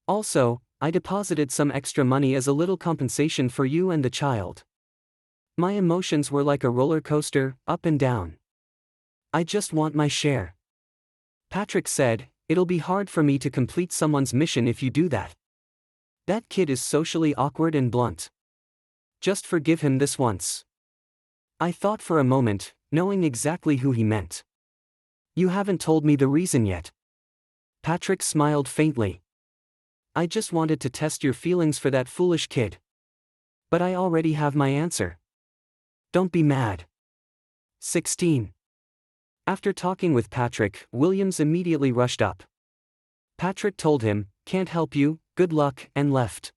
Also, I deposited some extra money as a little compensation for you and the child. My emotions were like a roller coaster, up and down. I just want my share. Patrick said, it'll be hard for me to complete someone's mission if you do that. That kid is socially awkward and blunt. Just forgive him this once. I thought for a moment, knowing exactly who he meant. You haven't told me the reason yet. Patrick smiled faintly. I just wanted to test your feelings for that foolish kid. But I already have my answer. Don't be mad. 16. After talking with Patrick, Williams immediately rushed up. Patrick told him, can't help you, good luck, and left.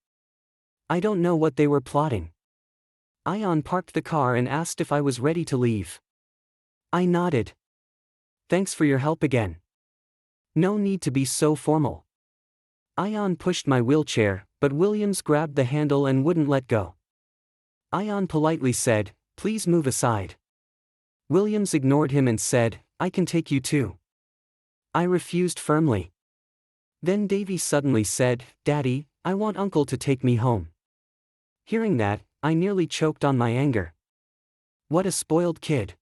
I don't know what they were plotting. Ion parked the car and asked if I was ready to leave. I nodded. Thanks for your help again. No need to be so formal. Ion pushed my wheelchair, but Williams grabbed the handle and wouldn't let go. Ion politely said, please move aside. Williams ignored him and said, I can take you too. I refused firmly. Then Davey suddenly said, Daddy, I want Uncle to take me home. Hearing that, I nearly choked on my anger. What a spoiled kid.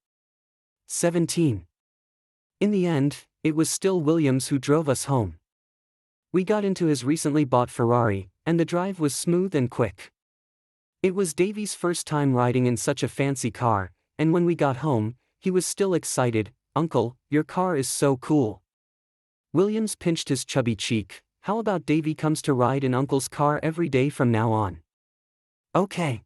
17. In the end, it was still Williams who drove us home. We got into his recently bought Ferrari, and the drive was smooth and quick. It was Davey's first time riding in such a fancy car, and when we got home, he was still excited. Uncle, your car is so cool. Williams pinched his chubby cheek. How about Davey comes to ride in Uncle's car every day from now on? Okay.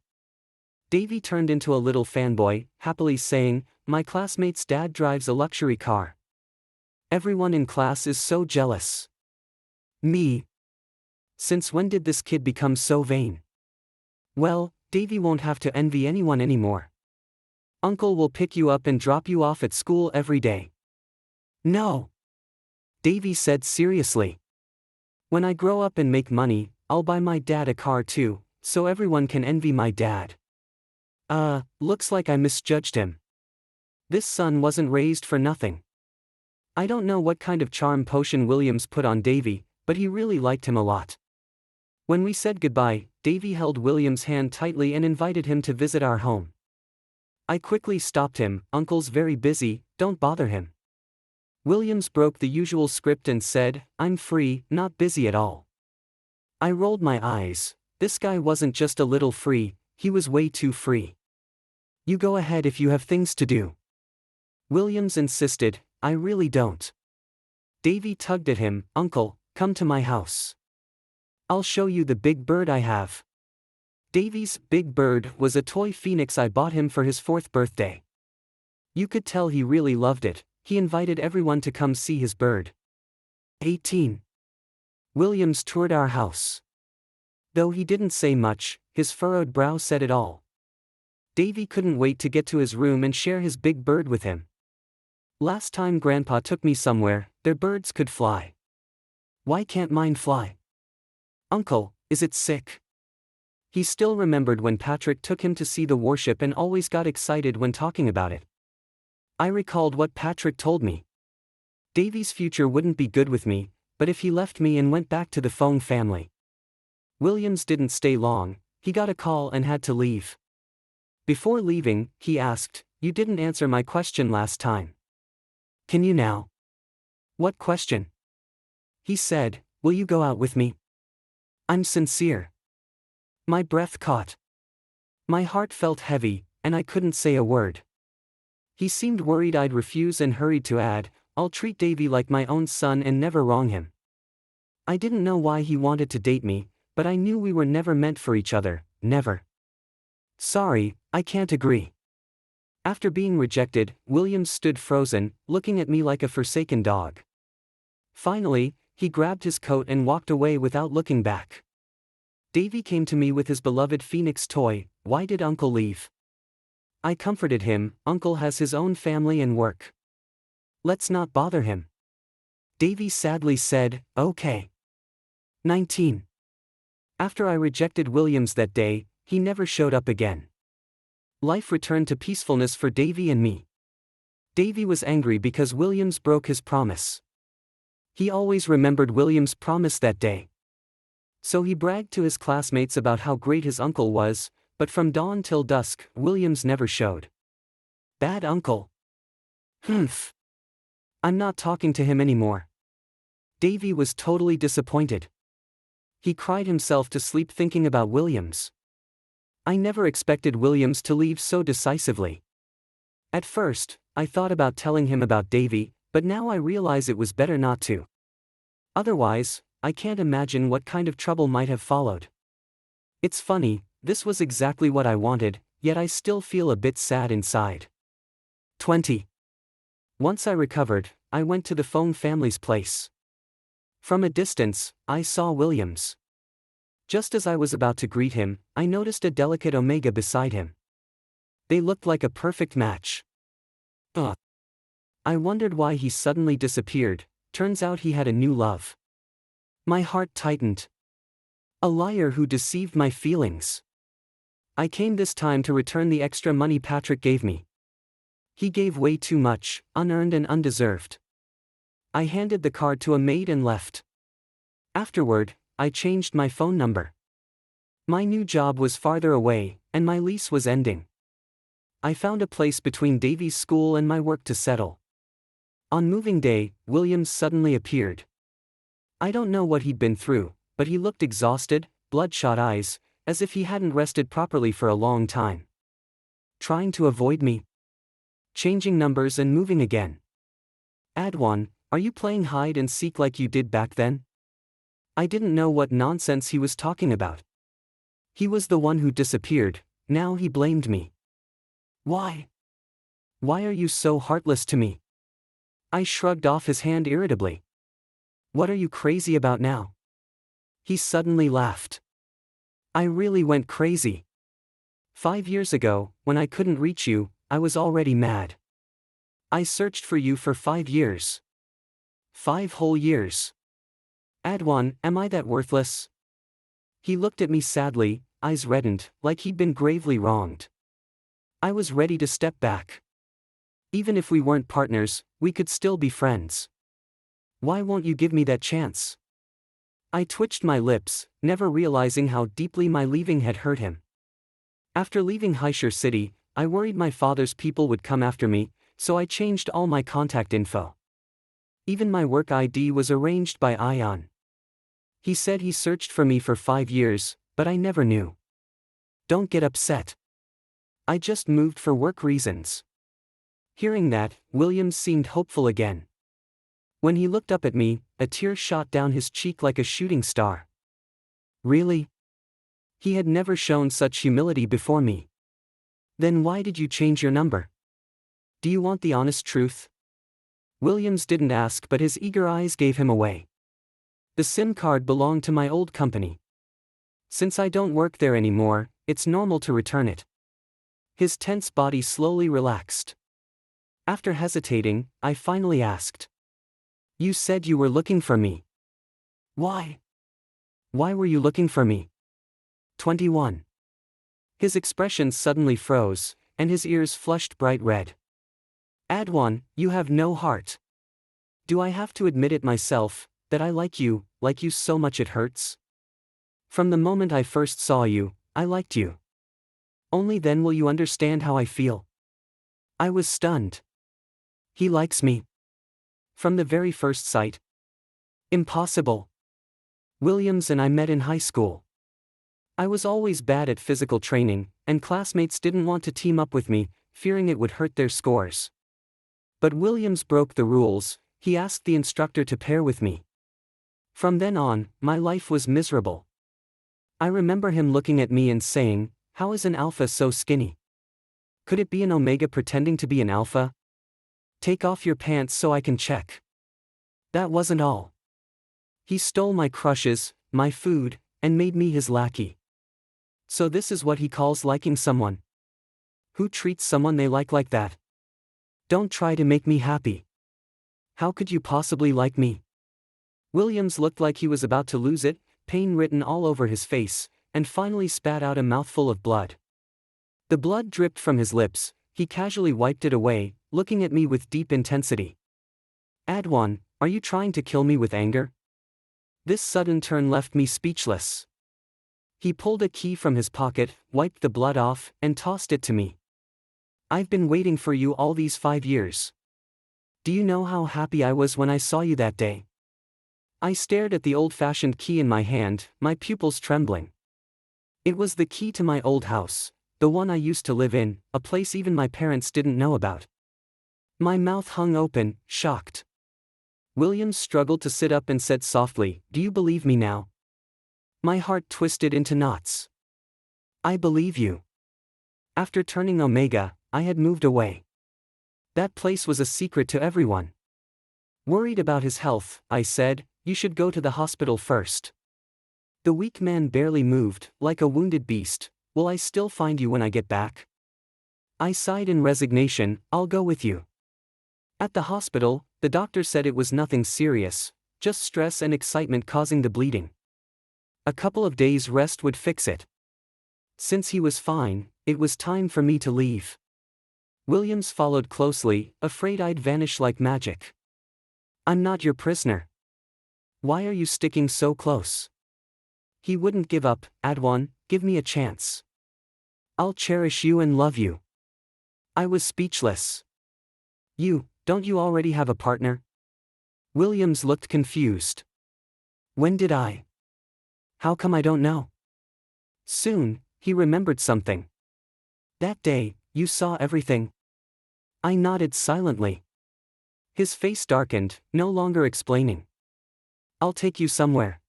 Davey turned into a little fanboy, happily saying, my classmate's dad drives a luxury car. Everyone in class is so jealous. Me. Since when did this kid become so vain? Well, Davey won't have to envy anyone anymore. Uncle will pick you up and drop you off at school every day. No. Davey said seriously. When I grow up and make money, I'll buy my dad a car too, so everyone can envy my dad. Looks like I misjudged him. This son wasn't raised for nothing. I don't know what kind of charm potion Williams put on Davey, but he really liked him a lot. When we said goodbye, Davey held Williams' hand tightly and invited him to visit our home. I quickly stopped him, Uncle's very busy, don't bother him. Williams broke the usual script and said, I'm free, not busy at all. I rolled my eyes. This guy wasn't just a little free, he was way too free. You go ahead if you have things to do. Williams insisted, I really don't. Davey tugged at him, Uncle, come to my house. I'll show you the big bird I have. Davey's big bird was a toy phoenix I bought him for his 4th birthday. You could tell he really loved it. He invited everyone to come see his bird. 18. Williams toured our house. Though he didn't say much, his furrowed brow said it all. Davey couldn't wait to get to his room and share his big bird with him. Last time Grandpa took me somewhere, their birds could fly. Why can't mine fly? Uncle, is it sick? He still remembered when Patrick took him to see the warship and always got excited when talking about it. I recalled what Patrick told me. Davey's future wouldn't be good with me, but if he left me and went back to the Fong family. Williams didn't stay long, he got a call and had to leave. Before leaving, he asked, you didn't answer my question last time. Can you now? What question? He said, will you go out with me? I'm sincere. My breath caught. My heart felt heavy, and I couldn't say a word. He seemed worried I'd refuse and hurried to add, I'll treat Davey like my own son and never wrong him. I didn't know why he wanted to date me, but I knew we were never meant for each other, never. Sorry, I can't agree. After being rejected, Williams stood frozen, looking at me like a forsaken dog. Finally, he grabbed his coat and walked away without looking back. Davey came to me with his beloved Phoenix toy. Why did Uncle leave? I comforted him, Uncle has his own family and work. Let's not bother him. Davey sadly said, okay. 19. After I rejected Williams that day, he never showed up again. Life returned to peacefulness for Davey and me. Davey was angry because Williams broke his promise. He always remembered Williams' promise that day. So he bragged to his classmates about how great his uncle was, but from dawn till dusk, Williams never showed. Bad uncle. Humph. I'm not talking to him anymore. Davey was totally disappointed. He cried himself to sleep thinking about Williams. I never expected Williams to leave so decisively. At first, I thought about telling him about Davey, but now I realize it was better not to. Otherwise, I can't imagine what kind of trouble might have followed. It's funny, this was exactly what I wanted, yet I still feel a bit sad inside. 20. Once I recovered, I went to the Fong family's place. From a distance, I saw Williams. Just as I was about to greet him, I noticed a delicate Omega beside him. They looked like a perfect match. I wondered why he suddenly disappeared. Turns out he had a new love. My heart tightened. A liar who deceived my feelings. I came this time to return the extra money Patrick gave me. He gave way too much, unearned and undeserved. I handed the card to a maid and left. Afterward, I changed my phone number. My new job was farther away, and my lease was ending. I found a place between Davey's school and my work to settle. On moving day, Williams suddenly appeared. I don't know what he'd been through, but he looked exhausted, bloodshot eyes, as if he hadn't rested properly for a long time. Trying to avoid me. Changing numbers and moving again. Adwan, are you playing hide and seek like you did back then? I didn't know what nonsense he was talking about. He was the one who disappeared, now he blamed me. Why? Why are you so heartless to me? I shrugged off his hand irritably. What are you crazy about now? He suddenly laughed. I really went crazy. 5 years ago, when I couldn't reach you, I was already mad. I searched for you for 5 years. 5 whole years. Adwan, am I that worthless? He looked at me sadly, eyes reddened, like he'd been gravely wronged. I was ready to step back. Even if we weren't partners, we could still be friends. Why won't you give me that chance? I twitched my lips, never realizing how deeply my leaving had hurt him. After leaving Haishur City, I worried my father's people would come after me, so I changed all my contact info. Even my work ID was arranged by Ion. He said he searched for me for 5 years, but I never knew. Don't get upset. I just moved for work reasons. Hearing that, Williams seemed hopeful again. When he looked up at me, a tear shot down his cheek like a shooting star. Really? He had never shown such humility before me. Then why did you change your number? Do you want the honest truth? Williams didn't ask, but his eager eyes gave him away. The SIM card belonged to my old company. Since I don't work there anymore, it's normal to return it. His tense body slowly relaxed. After hesitating, I finally asked. You said you were looking for me. Why? Why were you looking for me? 21. His expression suddenly froze, and his ears flushed bright red. Adwan, you have no heart. Do I have to admit it myself, that I like you so much it hurts? From the moment I first saw you, I liked you. Only then will you understand how I feel. I was stunned. He likes me. From the very first sight? Impossible. Williams and I met in high school. I was always bad at physical training, and classmates didn't want to team up with me, fearing it would hurt their scores. But Williams broke the rules, he asked the instructor to pair with me. From then on, my life was miserable. I remember him looking at me and saying, "How is an alpha so skinny? Could it be an omega pretending to be an alpha? Take off your pants so I can check." That wasn't all. He stole my crushes, my food, and made me his lackey. So this is what he calls liking someone. Who treats someone they like that? Don't try to make me happy. How could you possibly like me? Williams looked like he was about to lose it, pain written all over his face, and finally spat out a mouthful of blood. The blood dripped from his lips, he casually wiped it away, looking at me with deep intensity. Adwan, are you trying to kill me with anger? This sudden turn left me speechless. He pulled a key from his pocket, wiped the blood off, and tossed it to me. I've been waiting for you all these 5 years. Do you know how happy I was when I saw you that day? I stared at the old-fashioned key in my hand, my pupils trembling. It was the key to my old house, the one I used to live in, a place even my parents didn't know about. My mouth hung open, shocked. Williams struggled to sit up and said softly, "Do you believe me now?" My heart twisted into knots. I believe you. After turning Omega, I had moved away. That place was a secret to everyone. Worried about his health, I said, "You should go to the hospital first." The weak man barely moved, like a wounded beast. "Will I still find you when I get back?" I sighed in resignation, "I'll go with you." At the hospital, the doctor said it was nothing serious, just stress and excitement causing the bleeding. A couple of days' rest would fix it. Since he was fine, it was time for me to leave. Williams followed closely, afraid I'd vanish like magic. "I'm not your prisoner. Why are you sticking so close?" He wouldn't give up. "Adwan, give me a chance. I'll cherish you and love you." I was speechless. Don't you already have a partner?" Williams looked confused. "When did I? How come I don't know?" Soon, he remembered something. "That day, you saw everything?" I nodded silently. His face darkened, no longer explaining. "I'll take you somewhere."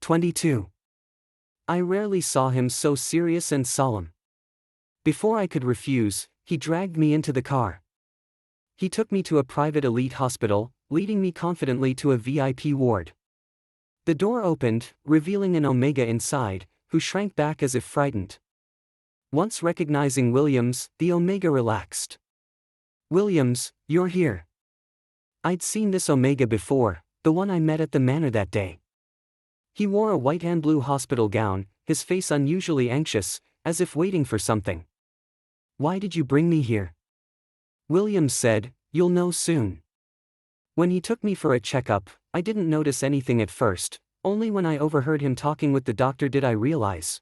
22. I rarely saw him so serious and solemn. Before I could refuse, he dragged me into the car. He took me to a private elite hospital, leading me confidently to a VIP ward. The door opened, revealing an Omega inside, who shrank back as if frightened. Once recognizing Williams, the Omega relaxed. "Williams, you're here." I'd seen this Omega before, the one I met at the manor that day. He wore a white and blue hospital gown, his face unusually anxious, as if waiting for something. "Why did you bring me here?" Williams said, "You'll know soon." When he took me for a checkup, I didn't notice anything at first, only when I overheard him talking with the doctor did I realize.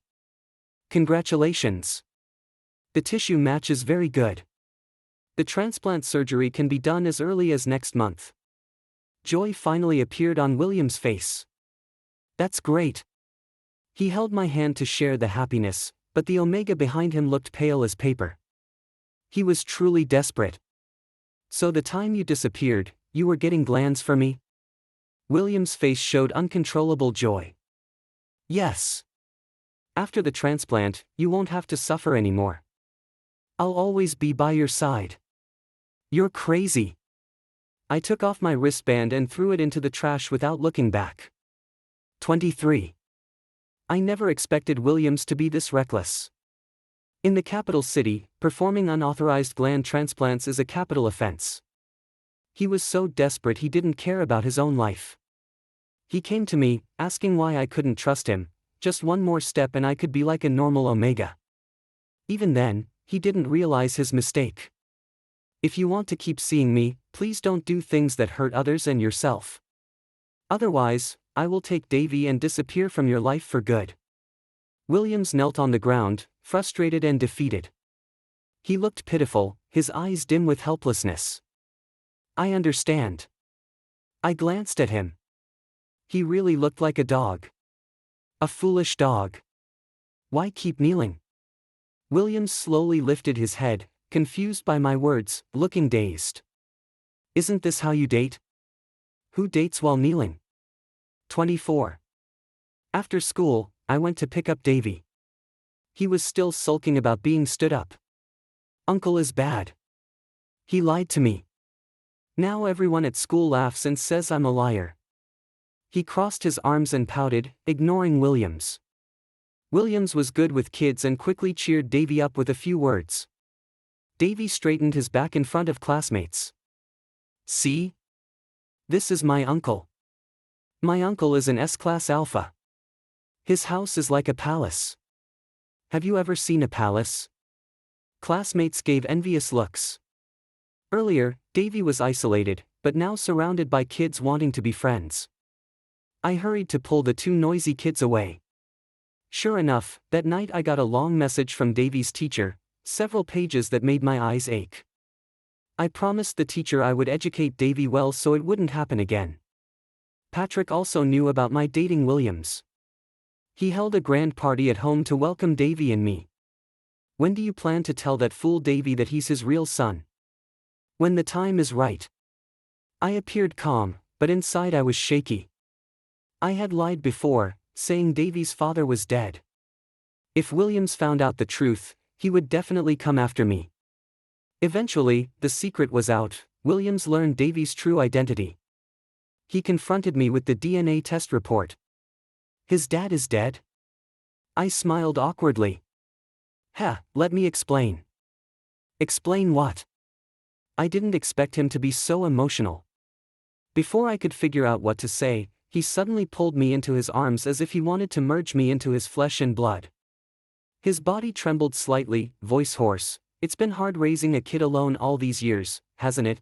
"Congratulations. The tissue match is very good. The transplant surgery can be done as early as next month." Joy finally appeared on Williams' face. "That's great." He held my hand to share the happiness, but the Omega behind him looked pale as paper. He was truly desperate. "So the time you disappeared, you were getting glands for me?" Williams' face showed uncontrollable joy. "Yes. After the transplant, you won't have to suffer anymore. I'll always be by your side." "You're crazy." I took off my wristband and threw it into the trash without looking back. 23. I never expected Williams to be this reckless. In the capital city, performing unauthorized gland transplants is a capital offense. He was so desperate he didn't care about his own life. He came to me, asking why I couldn't trust him, just one more step and I could be like a normal Omega. Even then, he didn't realize his mistake. "If you want to keep seeing me, please don't do things that hurt others and yourself. Otherwise, I will take Davey and disappear from your life for good." Williams knelt on the ground, frustrated and defeated. He looked pitiful, his eyes dim with helplessness. "I understand." I glanced at him. He really looked like a dog. A foolish dog. "Why keep kneeling?" Williams slowly lifted his head, confused by my words, looking dazed. "Isn't this how you date? Who dates while kneeling?" 24. After school, I went to pick up Davey. He was still sulking about being stood up. "Uncle is bad. He lied to me. Now everyone at school laughs and says I'm a liar." He crossed his arms and pouted, ignoring Williams. Williams was good with kids and quickly cheered Davey up with a few words. Davey straightened his back in front of classmates. "See? This is my uncle. My uncle is an S-class alpha. His house is like a palace. Have you ever seen a palace? Classmates gave envious looks. Earlier, Davey was isolated, but now surrounded by kids wanting to be friends. I hurried to pull the two noisy kids away. Sure enough, that night I got a long message from Davey's teacher, several pages that made my eyes ache. I promised the teacher I would educate Davey well so it wouldn't happen again. Patrick also knew about my dating Williams. He held a grand party at home to welcome Davey and me. When do you plan to tell that fool Davey that he's his real son? When the time is right. I appeared calm, but inside I was shaky. I had lied before, saying Davey's father was dead. If Williams found out the truth, he would definitely come after me. Eventually, the secret was out. Williams learned Davey's true identity. He confronted me with the DNA test report. His dad is dead? I smiled awkwardly. Let me explain. Explain what? I didn't expect him to be so emotional. Before I could figure out what to say, he suddenly pulled me into his arms as if he wanted to merge me into his flesh and blood. His body trembled slightly, voice hoarse. It's been hard raising a kid alone all these years, hasn't it?